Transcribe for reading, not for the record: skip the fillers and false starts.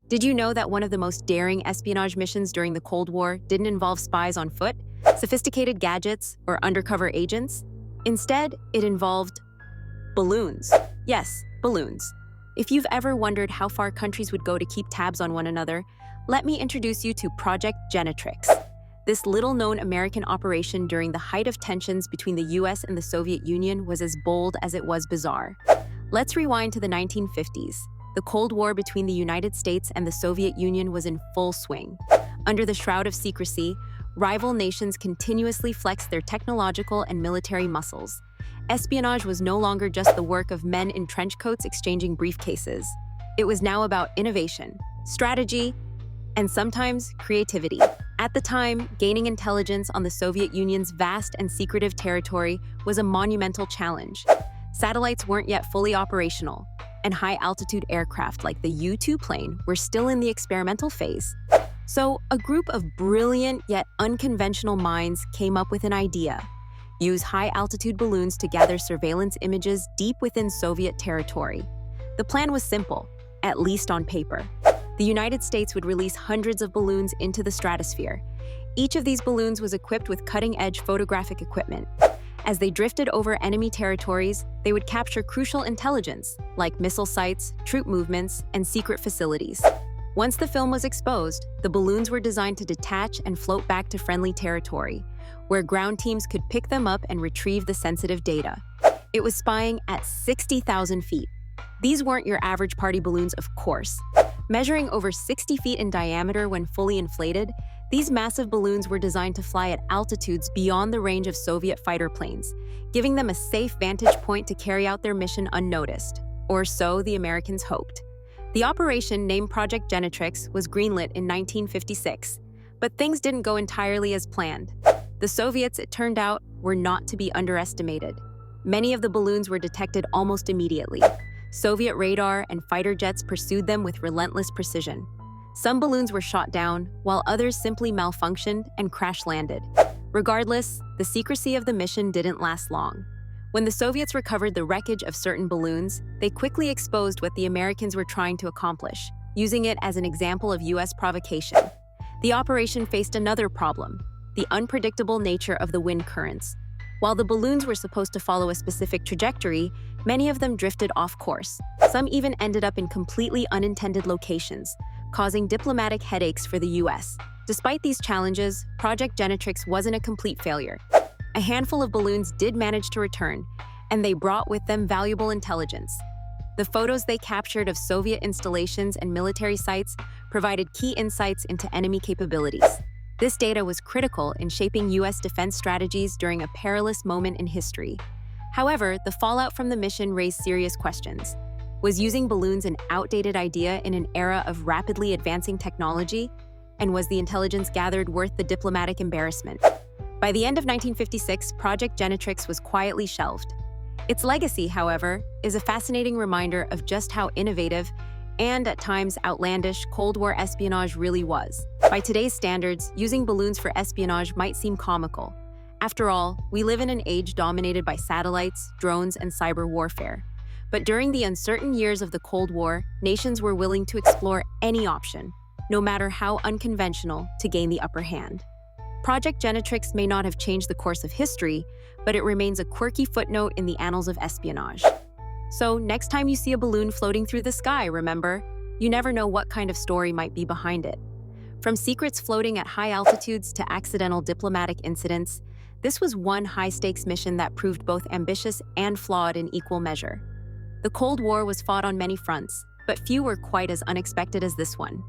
Did you know that one of the most daring espionage missions during the Cold War didn't involve spies on foot, sophisticated gadgets, or undercover agents? Instead, it involved balloons. Yes, balloons. If you've ever wondered how far countries would go to keep tabs on one another, let me introduce you to Project Genetrix. This little-known American operation during the height of tensions between the US and the Soviet Union was as bold as it was bizarre. Let's rewind to the 1950s. The Cold War between the United States and the Soviet Union was in full swing. Under the shroud of secrecy, rival nations continuously flexed their technological and military muscles. Espionage was no longer just the work of men in trench coats exchanging briefcases. It was now about innovation, strategy, and sometimes creativity. At the time, gaining intelligence on the Soviet Union's vast and secretive territory was a monumental challenge. Satellites weren't yet fully operational, and high-altitude aircraft like the U-2 plane were still in the experimental phase. So, a group of brilliant yet unconventional minds came up with an idea: use high-altitude balloons to gather surveillance images deep within Soviet territory. The plan was simple, at least on paper. The United States would release hundreds of balloons into the stratosphere. Each of these balloons was equipped with cutting-edge photographic equipment. As they drifted over enemy territories, they would capture crucial intelligence, like missile sites, troop movements, and secret facilities. Once the film was exposed, the balloons were designed to detach and float back to friendly territory, where ground teams could pick them up and retrieve the sensitive data. It was spying at 60,000 feet. These weren't your average party balloons, of course. Measuring over 60 feet in diameter when fully inflated, these massive balloons were designed to fly at altitudes beyond the range of Soviet fighter planes, giving them a safe vantage point to carry out their mission unnoticed. Or so the Americans hoped. The operation, named Project Genetrix, was greenlit in 1956, but things didn't go entirely as planned. The Soviets, it turned out, were not to be underestimated. Many of the balloons were detected almost immediately. Soviet radar and fighter jets pursued them with relentless precision. Some balloons were shot down, while others simply malfunctioned and crash-landed. Regardless, the secrecy of the mission didn't last long. When the Soviets recovered the wreckage of certain balloons, they quickly exposed what the Americans were trying to accomplish, using it as an example of US provocation. The operation faced another problem: the unpredictable nature of the wind currents. While the balloons were supposed to follow a specific trajectory, many of them drifted off course. Some even ended up in completely unintended locations, causing diplomatic headaches for the US. Despite these challenges, Project Genetrix wasn't a complete failure. A handful of balloons did manage to return, and they brought with them valuable intelligence. The photos they captured of Soviet installations and military sites provided key insights into enemy capabilities. This data was critical in shaping US defense strategies during a perilous moment in history. However, the fallout from the mission raised serious questions. Was using balloons an outdated idea in an era of rapidly advancing technology? And was the intelligence gathered worth the diplomatic embarrassment? By the end of 1956, Project Genetrix was quietly shelved. Its legacy, however, is a fascinating reminder of just how innovative and, at times, outlandish Cold War espionage really was. By today's standards, using balloons for espionage might seem comical. After all, we live in an age dominated by satellites, drones, and cyber warfare. But during the uncertain years of the Cold War, nations were willing to explore any option, no matter how unconventional, to gain the upper hand. Project Genetrix may not have changed the course of history, but it remains a quirky footnote in the annals of espionage. So, next time you see a balloon floating through the sky, remember, you never know what kind of story might be behind it. From secrets floating at high altitudes to accidental diplomatic incidents, this was one high-stakes mission that proved both ambitious and flawed in equal measure. The Cold War was fought on many fronts, but few were quite as unexpected as this one.